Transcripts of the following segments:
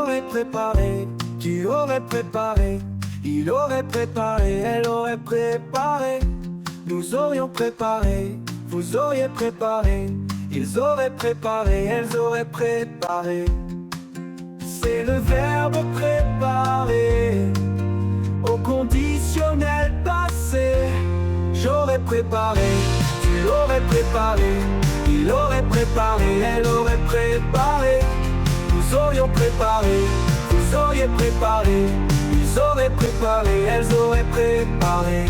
aurait préparé, qui aurait préparé, il aurait préparé, elle aurait préparé. Nous aurions préparé, vous auriez préparé, ils auraient préparé, elles auraient préparé. C'est le verbe préparer au conditionnel passé. J'aurais préparé, tu aurais préparé, il aurait préparé, elle aurait préparé. Nous aurions préparé, vous auriez préparé, ils auraient préparé, elles auraient préparé.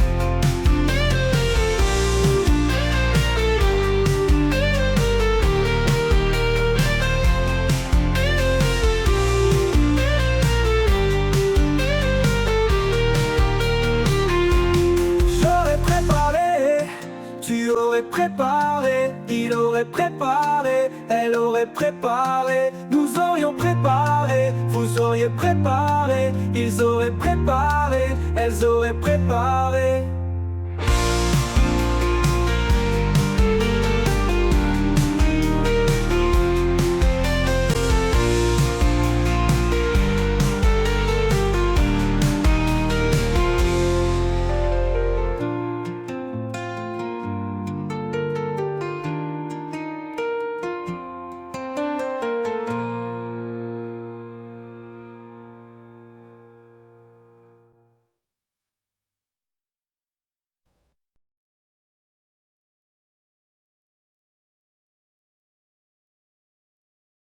Tu aurais préparé, il aurait préparé, elle aurait préparé. Nous aurions préparé, vous auriez préparé, ils auraient préparé, elles auraient préparé.